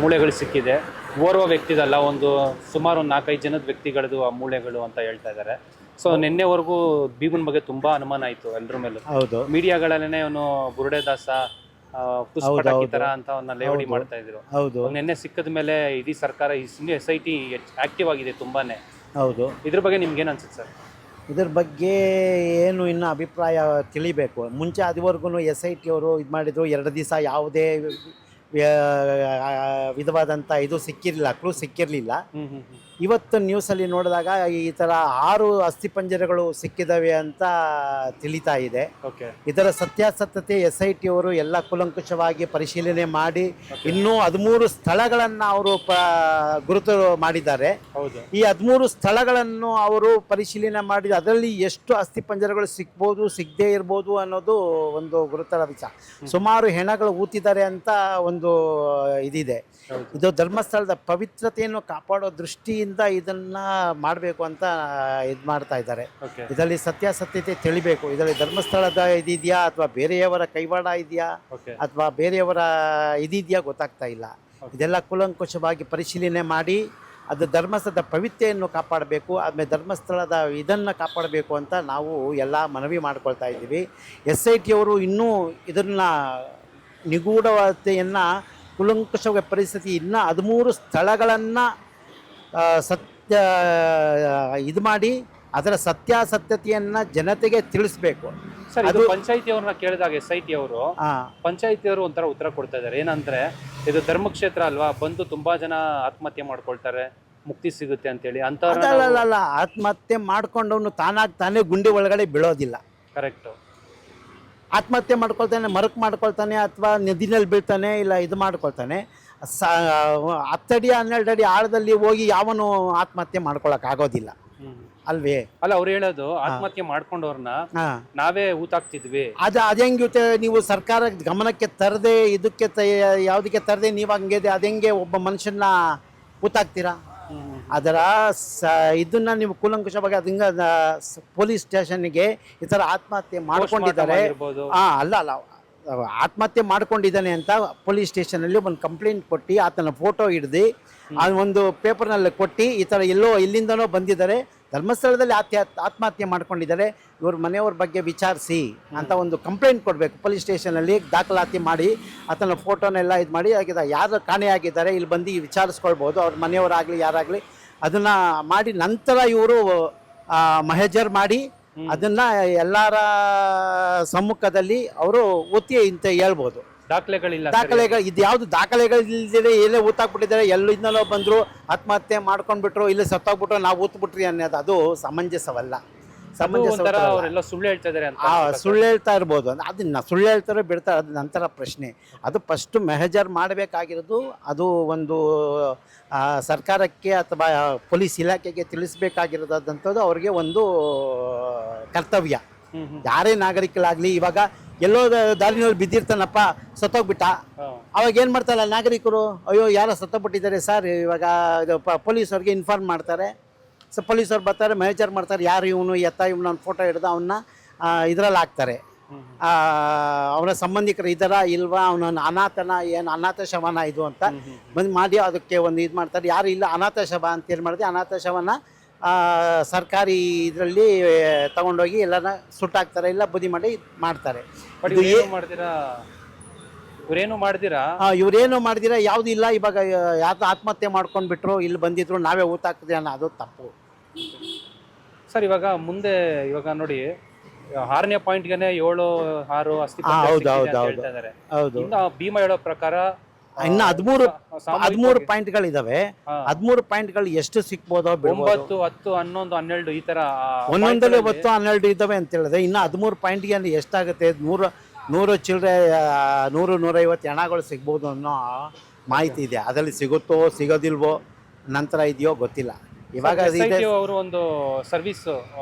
ಮೂಳೆಗಳು ಸಿಕ್ಕಿದೆ. ಓರ್ವ ವ್ಯಕ್ತಿದಲ್ಲ, ಒಂದು ಸುಮಾರು 4-5 ಜನದ ವ್ಯಕ್ತಿಗಳದ್ದು ಆ ಮೂಳೆಗಳು ಅಂತ ಹೇಳ್ತಾ ಇದ್ದಾರೆ. ಸೊ ನಿನ್ನೆವರೆಗೂ ಭೀಮನ್ ಬಗ್ಗೆ ತುಂಬಾ ಅನುಮಾನ ಆಯಿತು ಎಲ್ಲರ ಮೇಲೂ. ಹೌದು ಮೀಡಿಯಾಗಳಲ್ಲೇ ಅವನು ಬುರುಡೆದಾಸ, ಪುಷ್ಪಟಕಿ ತರ ಅಂತ ಅವನ್ನ ಲೇವಡಿ ಮಾಡ್ತಾ ಇದ್ರು. ಹೌದು ನಿನ್ನೆ ಸಿಕ್ಕದ ಮೇಲೆ ಇಡೀ ಸರ್ಕಾರ SIT ಆಕ್ಟಿವ್ ಆಗಿದೆ ತುಂಬಾನೇ. ಹೌದು. ಇದ್ರ ಬಗ್ಗೆ ನಿಮ್ಗೇನು ಅನ್ಸುತ್ತೆ ಸರ್? ಇದ್ರ ಬಗ್ಗೆ ಏನು ಇನ್ನೂ ಅಭಿಪ್ರಾಯ ತಿಳಿಬೇಕು. ಮುಂಚೆ ಅದುವರೆಗೂ SIT ಅವರು ಇದು ಮಾಡಿದ್ರು, 2 ದಿವಸ ಯಾವುದೇ ವಿಧವಾದಂಥ ಇದು ಸಿಕ್ಕಿರಲಿಲ್ಲ, ಕ್ಲೂ ಸಿಕ್ಕಿರಲಿಲ್ಲ. ಇವತ್ತು ನ್ಯೂಸಲ್ಲಿ ನೋಡಿದಾಗ ಈ ಥರ 6 ಅಸ್ಥಿಪಂಜರಗಳು ಸಿಕ್ಕಿದವೆ ಅಂತ ತಿಳಿತಾ ಇದೆ. ಇದರ ಸತ್ಯಾಸತ್ಯತೆ SIT ಅವರು ಎಲ್ಲ ಕೂಲಂಕುಷವಾಗಿ ಪರಿಶೀಲನೆ ಮಾಡಿ ಇನ್ನೂ 13 ಸ್ಥಳಗಳನ್ನು ಅವರು ಗುರುತು ಮಾಡಿದ್ದಾರೆ. ಈ 13 ಸ್ಥಳಗಳನ್ನು ಅವರು ಪರಿಶೀಲನೆ ಮಾಡಿ ಅದರಲ್ಲಿ ಎಷ್ಟು ಅಸ್ಥಿಪಂಜರಗಳು ಸಿಗ್ಬೋದು, ಸಿಗದೇ ಇರ್ಬೋದು ಅನ್ನೋದು ಒಂದು ಗುರುತರ ವಿಚಾರ. ಸುಮಾರು ಹೆಣಗಳು ಊತಿದ್ದಾರೆ ಅಂತ ಒಂದು ಇದಿದೆ. ಇದು ಧರ್ಮಸ್ಥಳದ ಪವಿತ್ರತೆಯನ್ನು ಕಾಪಾಡೋ ದೃಷ್ಟಿಯಿಂದ ಇದನ್ನ ಮಾಡಬೇಕು ಅಂತ ಇದು ಮಾಡ್ತಾ ಇದ್ದಾರೆ. ಇದರಲ್ಲಿ ಸತ್ಯಾಸತ್ಯತೆ ತಿಳಿಬೇಕು. ಇದರಲ್ಲಿ ಧರ್ಮಸ್ಥಳದ ಇದಿದೆಯಾ ಅಥವಾ ಬೇರೆಯವರ ಕೈವಾಡ ಇದೆಯಾ ಅಥವಾ ಬೇರೆಯವರ ಇದಿದೆಯಾ ಗೊತ್ತಾಗ್ತಾ ಇಲ್ಲ. ಇದೆಲ್ಲ ಕೂಲಂಕುಷವಾಗಿ ಪರಿಶೀಲನೆ ಮಾಡಿ ಅದು ಧರ್ಮಸ್ಥಳದ ಪವಿತ್ರೆಯನ್ನು ಕಾಪಾಡಬೇಕು, ಆಮೇಲೆ ಧರ್ಮಸ್ಥಳದ ಇದನ್ನು ಕಾಪಾಡಬೇಕು ಅಂತ ನಾವು ಎಲ್ಲ ಮನವಿ ಮಾಡ್ಕೊಳ್ತಾ ಇದ್ದೀವಿ. SIT ಅವರು ಇನ್ನೂ ಇದನ್ನು ನಿಗೂಢತೆಯನ್ನು ಕೂಲಂಕುಷವಾಗಿ ಪರಿಸ್ಥಿತಿ ಇನ್ನೂ 13 ಸ್ಥಳಗಳನ್ನು ಇದು ಮಾಡಿ ಅದರ ಸತ್ಯಾಸತ್ಯತೆಯನ್ನು ಜನತೆಗೆ ತಿಳಿಸ್ಬೇಕು. ಸರ್, ಅದು ಪಂಚಾಯಿತಿಯವ್ರನ್ನ ಕೇಳಿದಾಗ SIT ಅವರು ಪಂಚಾಯಿತಿಯವರು ಒಂಥರ ಉತ್ತರ ಕೊಡ್ತಾ ಇದ್ದಾರೆ. ಏನಂದ್ರೆ ಇದು ಧರ್ಮಕ್ಷೇತ್ರ ಅಲ್ವಾ, ಬಂದು ತುಂಬಾ ಜನ ಆತ್ಮಹತ್ಯೆ ಮಾಡ್ಕೊಳ್ತಾರೆ, ಮುಕ್ತಿ ಸಿಗುತ್ತೆ ಅಂತೇಳಿ. ಅಂತ ಅಲ್ಲ, ಆತ್ಮಹತ್ಯೆ ಮಾಡ್ಕೊಂಡವನು ತಾನೇ ಗುಂಡಿ ಒಳಗಡೆ ಬೀಳೋದಿಲ್ಲ. ಕರೆಕ್ಟ್. ಆತ್ಮಹತ್ಯೆ ಮಾಡ್ಕೊಳ್ತಾನೆ, ಮರಕ್ ಮಾಡ್ಕೊಳ್ತಾನೆ, ಅಥವಾ ನದಿನಲ್ಲಿ ಬೀಳ್ತಾನೆ, ಇಲ್ಲ ಇದು ಮಾಡ್ಕೊಳ್ತಾನೆ. 10 ಅಡಿ 12 ಅಡಿ ಆಳದಲ್ಲಿ ಹೋಗಿ ಯಾವನು ಆತ್ಮಹತ್ಯೆ ಮಾಡ್ಕೊಳಕ್ ಆಗೋದಿಲ್ಲ ಅಲ್ವೇ? ಅಲ್ಲ, ಅವ್ರು ಹೇಳೋದು ಆತ್ಮಹತ್ಯೆ ಮಾಡ್ಕೊಂಡವ್ರನ್ನ ನಾವೇ ಊತಾಕ್ತಿದ್ವಿ. ಅದೆಂಗೆ ನೀವು ಸರ್ಕಾರ ಗಮನಕ್ಕೆ ತರದೆ, ಇದಕ್ಕೆ ಯಾವುದಕ್ಕೆ ತರದೆ ನೀವು ಹಂಗಿದೆ, ಅದೆಂಗೆ ಒಬ್ಬ ಮನುಷ್ಯನ ಊತಾಕ್ತೀರಾ? ಅದರ ಇದನ್ನ ನೀವು ಕೂಲಂಕುಷವಾಗಿ ಅದಿಂಗ ಪೊಲೀಸ್ ಸ್ಟೇಷನ್ಗೆ ಈ ಥರ ಆತ್ಮಹತ್ಯೆ ಮಾಡ್ಕೊಂಡಿದ್ದಾರೆ, ಅಲ್ಲ ಆತ್ಮಹತ್ಯೆ ಮಾಡ್ಕೊಂಡಿದ್ದಾನೆ ಅಂತ ಪೊಲೀಸ್ ಸ್ಟೇಷನಲ್ಲಿ ಒಂದು ಕಂಪ್ಲೇಂಟ್ ಕೊಟ್ಟು ಆತನ ಫೋಟೋ ಹಿಡ್ದು ಒಂದು ಪೇಪರ್ನಲ್ಲಿ ಕೊಟ್ಟು ಈ ಥರ ಎಲ್ಲಿಂದನೋ ಬಂದಿದ್ದಾರೆ, ಧರ್ಮಸ್ಥಳದಲ್ಲಿ ಆತ್ಮಹತ್ಯೆ ಮಾಡ್ಕೊಂಡಿದ್ದಾರೆ, ಇವ್ರ ಮನೆಯವ್ರ ಬಗ್ಗೆ ವಿಚಾರಿಸಿ ಅಂತ ಒಂದು ಕಂಪ್ಲೇಂಟ್ ಕೊಡಬೇಕು. ಪೊಲೀಸ್ ಸ್ಟೇಷನಲ್ಲಿ ದಾಖಲಾತಿ ಮಾಡಿ ಆತನ ಫೋಟೋನೆಲ್ಲ ಇದು ಮಾಡಿ ಯಾರು ಕಾಣೆಯಾಗಿದ್ದಾರೆ ಇಲ್ಲಿ ಬಂದು ವಿಚಾರಿಸ್ಕೊಳ್ಬೋದು, ಅವ್ರ ಮನೆಯವರಾಗಲಿ ಯಾರಾಗಲಿ ಅದನ್ನು ಮಾಡಿ ನಂತರ ಇವರು ಮಹಜರ್ ಮಾಡಿ ಅದನ್ನು ಎಲ್ಲರ ಸಮ್ಮುಖದಲ್ಲಿ ಅವರು ಒತ್ತಿ ಅಂತ ಹೇಳ್ಬೋದು. ದಾಖಲೆಗಳು ಇದು ಯಾವುದು ದಾಖಲೆಗಳಿಲ್ಲದೆ ಎಲ್ಲೇ ಊತಾಕ್ಬಿಟ್ಟಿದ್ದಾರೆ, ಎಲ್ಲಿಂದಲೋ ಬಂದರು ಆತ್ಮಹತ್ಯೆ ಮಾಡ್ಕೊಂಡ್ಬಿಟ್ರು, ಇಲ್ಲಿ ಸತ್ತೋಗ್ಬಿಟ್ರು, ನಾವು ಊತ್ಬಿಟ್ರಿ ಅನ್ನೋದು ಅದು ಸಮಂಜಸವಲ್ಲ. ಸುಳ್ಳು ಹೇಳ್ತಾ ಇರ್ಬೋದು, ಅದನ್ನ ಸುಳ್ಳು ಹೇಳ್ತಾರೆ ಬಿಡ್ತಾರೆ, ಅದು ನಂತರ ಪ್ರಶ್ನೆ. ಅದು ಫಸ್ಟ್ ಮೆಹಜರ್ ಮಾಡಬೇಕಾಗಿರೋದು ಅದು ಒಂದು ಸರ್ಕಾರಕ್ಕೆ ಅಥವಾ ಪೊಲೀಸ್ ಇಲಾಖೆಗೆ ತಿಳಿಸ್ಬೇಕಾಗಿರೋದಂಥದ್ದು ಅವ್ರಿಗೆ ಒಂದು ಕರ್ತವ್ಯ. ಯಾರೇ ನಾಗರಿಕರಾಗಲಿ, ಇವಾಗ ಎಲ್ಲೋ ದಾರಿನಲ್ಲಿ ಬಿದ್ದಿರ್ತಾನಪ್ಪ, ಸತ್ತೋಗ್ಬಿಟ್ಟ, ಅವಾಗ ಏನು ಮಾಡ್ತಾರಲ್ಲ ನಾಗರಿಕರು, ಅಯ್ಯೋ ಯಾರೋ ಸತ್ತೋಗ್ಬಿಟ್ಟಿದ್ದಾರೆ ಸರ್, ಇವಾಗ ಪೊಲೀಸವ್ರಿಗೆ ಇನ್ಫಾರ್ಮ್ ಮಾಡ್ತಾರೆ. ಸೊ ಪೊಲೀಸವ್ರು ಬರ್ತಾರೆ, ಮೆಹಜರ್ ಮಾಡ್ತಾರೆ, ಯಾರು ಇವನು ಇವನು ಫೋಟೋ ಹಿಡ್ದು ಅವನ್ನ ಇದರಲ್ಲಿ ಹಾಕ್ತಾರೆ. ಅವನ ಸಂಬಂಧಿಕರು ಇದರ ಇಲ್ವಾ, ಅವನ ಅನಾಥನ ಏನು ಅನಾಥ ಶವನ ಇದು ಅಂತ ಬಂದು ಮಾಡಿ ಅದಕ್ಕೆ ಒಂದು ಇದು ಮಾಡ್ತಾರೆ. ಯಾರು ಇಲ್ಲ ಅನಾಥ ಶವ ಅಂತ ಏನು ಮಾಡಿದೆ, ಅನಾಥ ಶವನ ಸರ್ಕಾರಿ ಇದರಲ್ಲಿ ತಗೊಂಡೋಗಿ ಎಲ್ಲನ ಸುಟ್ಟಾಕ್ತಾರೆ, ಇಲ್ಲ ಬುದ್ಧಿ ಮಾಡಿ ಮಾಡ್ತಾರೆ. ಇವ್ರೇನು ಮಾಡಿದಿರಾ ಯಾವುದು ಇಲ್ಲ. ಇವಾಗ ಯಾರು ಆತ್ಮಹತ್ಯೆ ಮಾಡ್ಕೊಂಡ್ಬಿಟ್ರು, ಇಲ್ಲಿ ಬಂದಿದ್ರು, ನಾವೇ ಊತಾಕ್ತೀವಿ ಅನ್ನೋ ಅದು ತಪ್ಪು ಸರ್. ಇವಾಗ ನೋಡಿ 6ನೇ ಪಾಯಿಂಟ್ಗೆ 7-6 ಅಸ್ಥಿ ಭೀಮಾ ಹೇಳೋ ಪ್ರಕಾರ ಇನ್ನು 13 ಪಾಯಿಂಟ್ಗಳಿದಾವೆ. 13 ಪಾಯಿಂಟ್ಗಳು ಎಷ್ಟು ಸಿಕ್ಬೋದೋ 9, 10, 11, 12 ಈ ತರ ಒಂದೊಂದರಲ್ಲಿ 10, 12 ಇದಾವೆ ಅಂತ ಹೇಳಿದ್ರೆ ಇನ್ನು 13 ಪಾಯಿಂಟ್ಗೆ ಎಷ್ಟಾಗುತ್ತೆ? 100 ಚಿಲ್ಲರೆ 100-150 ಹೆಣಗಳು ಸಿಗ್ಬೋದು ಅನ್ನೋ ಮಾಹಿತಿ ಇದೆ. ಅದರಲ್ಲಿ ಸಿಗುತ್ತೋ ಸಿಗೋದಿಲ್ವೋ ನಂತರ ಇದೆಯೋ ಗೊತ್ತಿಲ್ಲ. ಇವಾಗ ಅವರು ಒಂದು ಸರ್ವಿಸ್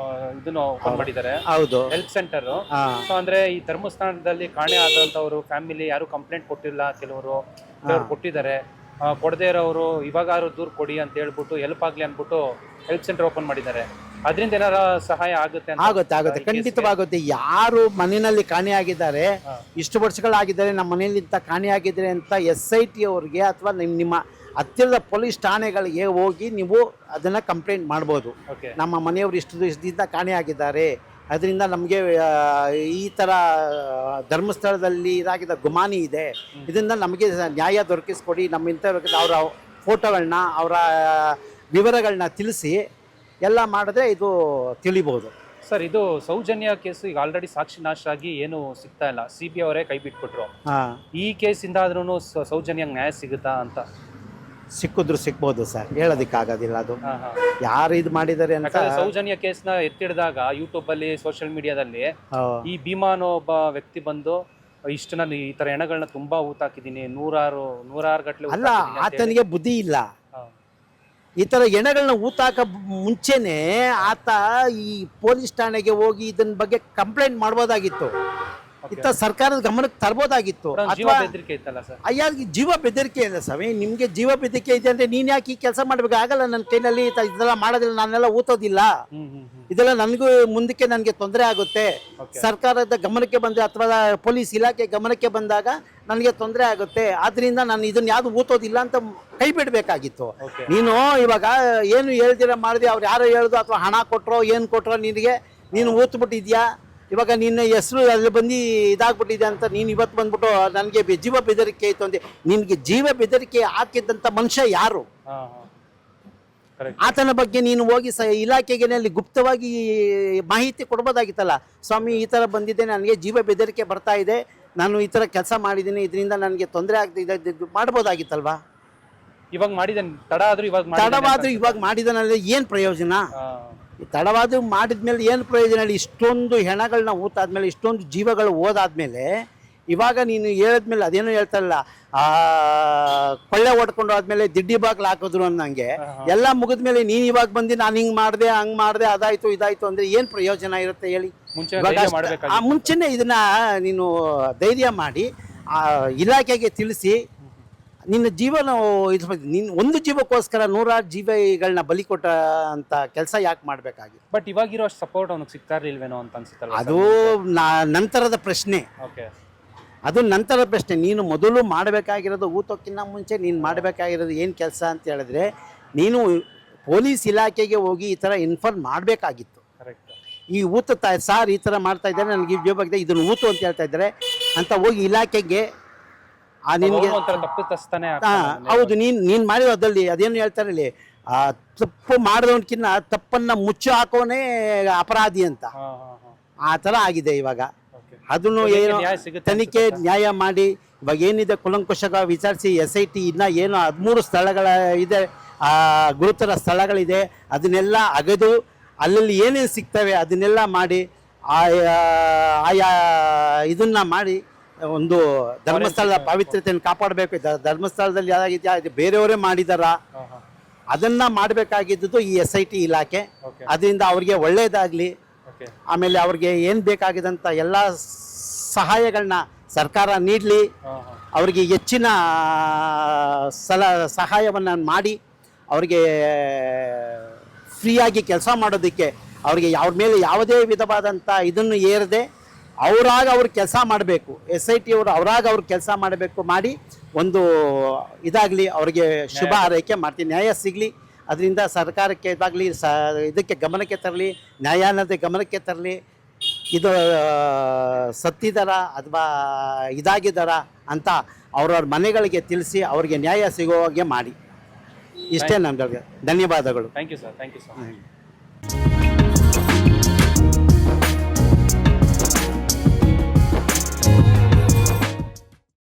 ಇದನ್ನು ಓಪನ್ ಮಾಡಿದ್ದಾರೆ, ಹೌದು, ಹೆಲ್ಪ್ ಸೆಂಟರ್. ಸೊ ಅಂದ್ರೆ ಈ ಧರ್ಮಸ್ಥಾನದಲ್ಲಿ ಕಾಣೆ ಆದಂತವರು ಫ್ಯಾಮಿಲಿ ಯಾರು ಕಂಪ್ಲೇಂಟ್ ಕೊಟ್ಟಿಲ್ಲ, ಕೆಲವರು ಕೊಟ್ಟಿದ್ದಾರೆ, ಕೊಡದೇ ಇರೋರು ಇವಾಗ ದೂರು ಕೊಡಿ ಅಂತ ಹೇಳ್ಬಿಟ್ಟು ಹೆಲ್ಪ್ ಆಗ್ಲಿ ಅನ್ಬಿಟ್ಟು ಹೆಲ್ಪ್ ಸೆಂಟರ್ ಓಪನ್ ಮಾಡಿದ್ದಾರೆ. ಅದರಿಂದ ಏನಾರ ಸಹಾಯ ಆಗುತ್ತೆ ಅಂತ ಆಗುತ್ತೆ ಅನ್ಸುತ್ತಾ ಈ ಖಂಡಿತವಾಗುತ್ತೆ. ಯಾರು ಮನೆಯಲ್ಲಿ ಕಾಣೆಯಾಗಿದ್ದಾರೆ, ಇಷ್ಟು ವರ್ಷಗಳಾಗಿದ್ದಾರೆ ನಮ್ಮ ಮನೆಯಲ್ಲಿ ಇಂಥ ಕಾಣೆಯಾಗಿದ್ದಾರೆ ಅಂತ SIT ಅವ್ರಿಗೆ ಅಥವಾ ನಿಮ್ಮ ಹತ್ತಿರದ ಪೊಲೀಸ್ ಠಾಣೆಗಳಿಗೆ ಹೋಗಿ ನೀವು ಅದನ್ನು ಕಂಪ್ಲೇಂಟ್ ಮಾಡ್ಬೋದು. ಓಕೆ. ನಮ್ಮ ಮನೆಯವರು ಇಷ್ಟು ದಿವಸದಿಂದ ಕಾಣೆಯಾಗಿದ್ದಾರೆ, ಅದರಿಂದ ನಮಗೆ ಈ ಥರ ಧರ್ಮಸ್ಥಳದಲ್ಲಿ ಇದಾಗಿದ್ದ ಗುಮಾನಿ ಇದೆ, ಇದರಿಂದ ನಮಗೆ ನ್ಯಾಯ ದೊರಕಿಸ್ಕೊಡಿ, ನಮ್ಮ ಇಂಥವ್ರಿಗೆ ಅವರ ಫೋಟೋಗಳನ್ನ ಅವರ ವಿವರಗಳನ್ನ ತಿಳಿಸಿ ಎಲ್ಲ ಮಾಡಿದ್ರೆ ಇದು ತಿಳಿಬೋದು. ಸರ್, ಇದು ಸೌಜನ್ಯ ಕೇಸು ಈಗ ಆಲ್ರೆಡಿ ಸಾಕ್ಷಿ ನಾಶ ಆಗಿ ಏನು ಸಿಗ್ತಾ ಇಲ್ಲ, CBI ಅವರೇ ಕೈ ಬಿಟ್ಬಿಟ್ರು. ಈ ಕೇಸಿಂದ ಆದ್ರೂ ಸೌಜನ್ಯ ನ್ಯಾಯ ಸಿಗುತ್ತಾ ಅಂತ? ಸಿಕ್ಕಿದ್ರು ಸಿಕ್ಬೋದು ಸರ್, ಹೇಳೋದಕ್ಕಾಗೋದಿಲ್ಲ. ಅದು ಯಾರು ಇದು ಮಾಡಿದ್ದಾರೆ ಅಂತ. ಸೌಜನ್ಯ ಕೇಸ್ನ ಎತ್ತಿಡಿದಾಗ ಯೂಟ್ಯೂಬ್ ಅಲ್ಲಿ ಸೋಷಿಯಲ್ ಮೀಡಿಯಾದಲ್ಲಿ ಈ ಭೀಮಾ ಅನ್ನೋ ಒಬ್ಬ ವ್ಯಕ್ತಿ ಬಂದು ಇಷ್ಟು ನಾನು ಈ ತರ ಹೆಣಗಳನ್ನ ತುಂಬಾ ಊತಾಕಿದ್ದೀನಿ, ನೂರಾರು ಗಟ್ಟಲೆ ಅಲ್ಲ, ಆತನಿಗೆ ಬುದ್ಧಿ ಇಲ್ಲ. ಈ ಥರ ಹೆಣಗಳನ್ನ ಊತಾಕ ಮುಂಚೆನೆ ಆತ ಈ ಪೊಲೀಸ್ ಠಾಣೆಗೆ ಹೋಗಿ ಇದನ್ನ ಬಗ್ಗೆ ಕಂಪ್ಲೇಂಟ್ ಮಾಡ್ಬೋದಾಗಿತ್ತು, ಇತ್ತ ಸರ್ಕಾರದ ಗಮನಕ್ಕೆ ತರ್ಬೋದಾಗಿತ್ತು. ಅಥವಾ ಅಯ್ಯ, ಜೀವ ಬೆದರಿಕೆ ಇಲ್ಲ ಸ್ವಾಮಿ, ನಿಮ್ಗೆ ಜೀವ ಬೆದರಿಕೆ ಇದೆ ಅಂದ್ರೆ ನೀನ್ ಯಾಕೆ ಈ ಕೆಲಸ ಮಾಡ್ಬೇಕು? ಆಗಲ್ಲ, ನನ್ನ ಕೈನಲ್ಲಿ ಇದೆಲ್ಲ ಮಾಡೋದಿಲ್ಲ, ನಾನೆಲ್ಲ ಊತೋದಿಲ್ಲ, ಇದೆಲ್ಲ ನನಗೂ ಮುಂದಕ್ಕೆ ನನಗೆ ತೊಂದರೆ ಆಗುತ್ತೆ, ಸರ್ಕಾರದ ಗಮನಕ್ಕೆ ಬಂದ್ರೆ ಅಥವಾ ಪೊಲೀಸ್ ಇಲಾಖೆ ಗಮನಕ್ಕೆ ಬಂದಾಗ ನನಗೆ ತೊಂದರೆ ಆಗುತ್ತೆ, ಆದ್ರಿಂದ ನಾನು ಇದನ್ನ ಯಾವ್ದು ಊತೋದಿಲ್ಲ ಅಂತ ಕೈ ಬಿಡಬೇಕಾಗಿತ್ತು. ನೀನು ಇವಾಗ ಏನು ಹೇಳ್ದಿರ ಮಾಡಿದೆ, ಅವ್ರು ಯಾರೋ ಹೇಳ್ದು ಅಥವಾ ಹಣ ಕೊಟ್ರೋ ಏನು ಕೊಟ್ರೋ ನಿನಗೆ, ನೀನು ಊತ್ಬಿಟ್ಟಿದ್ಯಾ, ಇವಾಗ ನಿನ್ನ ಹೆಸರು ಅಲ್ಲಿ ಬಂದು ಇದಾಗ್ಬಿಟ್ಟಿದೆ ಅಂತ ನೀನು ಇವತ್ತು ಬಂದ್ಬಿಟ್ಟು ನನಗೆ ಜೀವ ಬೆದರಿಕೆ ಆಯಿತು ಅಂದೆ. ನಿನಗೆ ಜೀವ ಬೆದರಿಕೆ ಹಾಕಿದ್ದಂಥ ಮನುಷ್ಯ ಯಾರು? ಆತನ ಬಗ್ಗೆ ನೀನು ಹೋಗಿ ಇಲಾಖೆಗೆ ಅಲ್ಲಿ ಗುಪ್ತವಾಗಿ ಮಾಹಿತಿ ಕೊಡ್ಬೋದಾಗಿತ್ತಲ್ಲ. ಸ್ವಾಮಿ, ಈ ಥರ ಬಂದಿದೆ, ನನಗೆ ಜೀವ ಬೆದರಿಕೆ ಬರ್ತಾ ಇದೆ, ನಾನು ಈ ಥರ ಕೆಲಸ ಮಾಡಿದ್ದೀನಿ, ಇದರಿಂದ ನನಗೆ ತೊಂದರೆ ಆಗ್ತಿದೆ, ಮಾಡ್ಬೋದಾಗಿತ್ತಲ್ವಾ? ಇವಾಗ ಮಾಡಿದ ತಡವಾದ್ರೂ ಇವಾಗ ಮಾಡಿದನಲ್ಲಿ ಏನು ಪ್ರಯೋಜನ? ತಡವಾದ್ರೂ ಮಾಡಿದ್ಮೇಲೆ ಏನು ಪ್ರಯೋಜನ ಹೇಳಿ? ಇಷ್ಟೊಂದು ಹೆಣಗಳನ್ನ ಊತಾದ್ಮೇಲೆ, ಇಷ್ಟೊಂದು ಜೀವಗಳು ಓದಾದ್ಮೇಲೆ, ಇವಾಗ ನೀನು ಹೇಳಿದ್ಮೇಲೆ ಅದೇನೋ ಹೇಳ್ತಾರಲ್ಲ, ಕೊಳ್ಳೆ ಹೊಡ್ಕೊಂಡು ಆದ್ಮೇಲೆ ದಿಡ್ಡಿ ಬಾಗ್ಲು ಹಾಕಿದ್ರು ಅನ್ನಂಗೆ ಎಲ್ಲ ಮುಗಿದ್ಮೇಲೆ ನೀನು ಇವಾಗ ಬಂದು ನಾನು ಹಿಂಗೆ ಮಾಡಿದೆ, ಹಂಗೆ ಮಾಡಿದೆ, ಅದಾಯ್ತು ಇದಾಯ್ತು ಅಂದ್ರೆ ಏನು ಪ್ರಯೋಜನ ಇರುತ್ತೆ ಹೇಳಿ? ಮುಂಚೆನೆ ಇದನ್ನ ನೀನು ಧೈರ್ಯ ಮಾಡಿ ಇಲಾಖೆಗೆ ತಿಳಿಸಿ, ನಿನ್ನ ಜೀವನ ನೀನು ಒಂದು ಜೀವಕ್ಕೋಸ್ಕರ ನೂರಾರು ಜೀವಗಳನ್ನ ಬಲಿ ಕೊಟ್ಟ ಅಂತ ಕೆಲಸ ಯಾಕೆ ಮಾಡಬೇಕಾಗಿತ್ತು? ಬಟ್ ಇವಾಗಿರೋ ಸಪೋರ್ಟ್ ಅವನಿಗೆ ಸಿಗ್ತಾ ಇಲ್ವೇನೋ ಅಂತ ಅನ್ಸುತ್ತಲ್ಲ. ಅದು ನಂತರದ ಪ್ರಶ್ನೆ. ಅದು ನಂತರದ ಪ್ರಶ್ನೆ. ನೀನು ಮೊದಲು ಮಾಡಬೇಕಾಗಿರೋದು, ಊತಕ್ಕಿಂತ ಮುಂಚೆ ನೀನು ಮಾಡಬೇಕಾಗಿರೋದು ಏನು ಕೆಲಸ ಅಂತ ಹೇಳಿದ್ರೆ, ನೀನು ಪೊಲೀಸ್ ಇಲಾಖೆಗೆ ಹೋಗಿ ಈ ಥರ ಇನ್ಫಾರ್ಮ್ ಮಾಡಬೇಕಾಗಿತ್ತು. ಈ ಊತ ಸಾರ್ ಈ ಥರ ಮಾಡ್ತಾ ಇದ್ದಾರೆ, ನನಗೆ ಜೀವಕ್ಕೆ ಇದನ್ನು ಊತು ಅಂತ ಹೇಳ್ತಾ ಇದ್ದಾರೆ ಅಂತ ಹೋಗಿ ಇಲಾಖೆಗೆ ನಿನಗೆ ಹೌದು, ನೀನು ಮಾಡಿರೋ ಅದಲ್ಲಿ ಅದೇನು ಹೇಳ್ತಾರೆ ಇಲ್ಲಿ, ತಪ್ಪು ಮಾಡಿದವನ್ಕಿನ್ನ ತಪ್ಪನ್ನ ಮುಚ್ಚಿ ಹಾಕೋನೇ ಅಪರಾಧಿ ಅಂತ. ಆ ಥರ ಆಗಿದೆ ಇವಾಗ. ಅದನ್ನು ಏನು ತನಿಖೆ ನ್ಯಾಯ ಮಾಡಿ ಇವಾಗ ಏನಿದೆ ಕೂಲಂಕುಷವಾಗಿ ವಿಚಾರಿಸಿ SIT ಇನ್ನ ಏನು 13 ಸ್ಥಳಗಳ ಇದೆ, ಗುರುತರ ಸ್ಥಳಗಳಿದೆ, ಅದನ್ನೆಲ್ಲ ಅಗೆದು ಅಲ್ಲಲ್ಲಿ ಏನೇನು ಸಿಗ್ತವೆ ಅದನ್ನೆಲ್ಲ ಮಾಡಿ ಆಯಾ ಇದನ್ನ ಮಾಡಿ ಒಂದು ಧರ್ಮಸ್ಥಳದ ಪವಿತ್ರತೆಯನ್ನು ಕಾಪಾಡಬೇಕು. ಧರ್ಮಸ್ಥಳದಲ್ಲಿ ಯಾವ್ದಾಗಿದೆಯಾ ಬೇರೆಯವರೇ ಮಾಡಿದಾರ, ಅದನ್ನ ಮಾಡಬೇಕಾಗಿದ್ದು ಈ SIT ಇಲಾಖೆ. ಅದರಿಂದ ಅವ್ರಿಗೆ ಒಳ್ಳೇದಾಗ್ಲಿ, ಆಮೇಲೆ ಅವ್ರಿಗೆ ಏನು ಬೇಕಾಗಿದ್ದಂಥ ಎಲ್ಲ ಸಹಾಯಗಳನ್ನ ಸರ್ಕಾರ ನೀಡಲಿ, ಅವ್ರಿಗೆ ಹೆಚ್ಚಿನ ಸಹಾಯವನ್ನು ಮಾಡಿ ಅವ್ರಿಗೆ ಫ್ರೀಯಾಗಿ ಕೆಲಸ ಮಾಡೋದಕ್ಕೆ, ಅವ್ರಿಗೆ ಅವ್ರ ಮೇಲೆ ಯಾವುದೇ ವಿಧವಾದಂಥ ಇದನ್ನು ಏರದೆ ಅವ್ರು ಕೆಲಸ ಮಾಡಬೇಕು. SIT ಅವರು ಅವ್ರು ಕೆಲಸ ಮಾಡಬೇಕು, ಮಾಡಿ ಒಂದು ಇದಾಗಲಿ, ಅವ್ರಿಗೆ ಶುಭ ಹಾರೈಕೆ ಮಾಡ್ತೀನಿ, ನ್ಯಾಯ ಸಿಗಲಿ. ಅದರಿಂದ ಸರ್ಕಾರಕ್ಕೆ ಇದಾಗಲಿ, ಇದಕ್ಕೆ ಗಮನಕ್ಕೆ ತರಲಿ, ನ್ಯಾಯಾಲಯದ ಗಮನಕ್ಕೆ ತರಲಿ, ಇದು ಸತ್ತಿದಾರ ಅಥವಾ ಇದಾಗಿದ್ದಾರ ಅಂತ ಅವ್ರವ್ರ ಮನೆಗಳಿಗೆ ತಿಳಿಸಿ ಅವ್ರಿಗೆ ನ್ಯಾಯ ಸಿಗೋ ಹಾಗೆ ಮಾಡಿ. ಇಷ್ಟೇ ನಮಗೆ. ಧನ್ಯವಾದಗಳು. Thank you sir.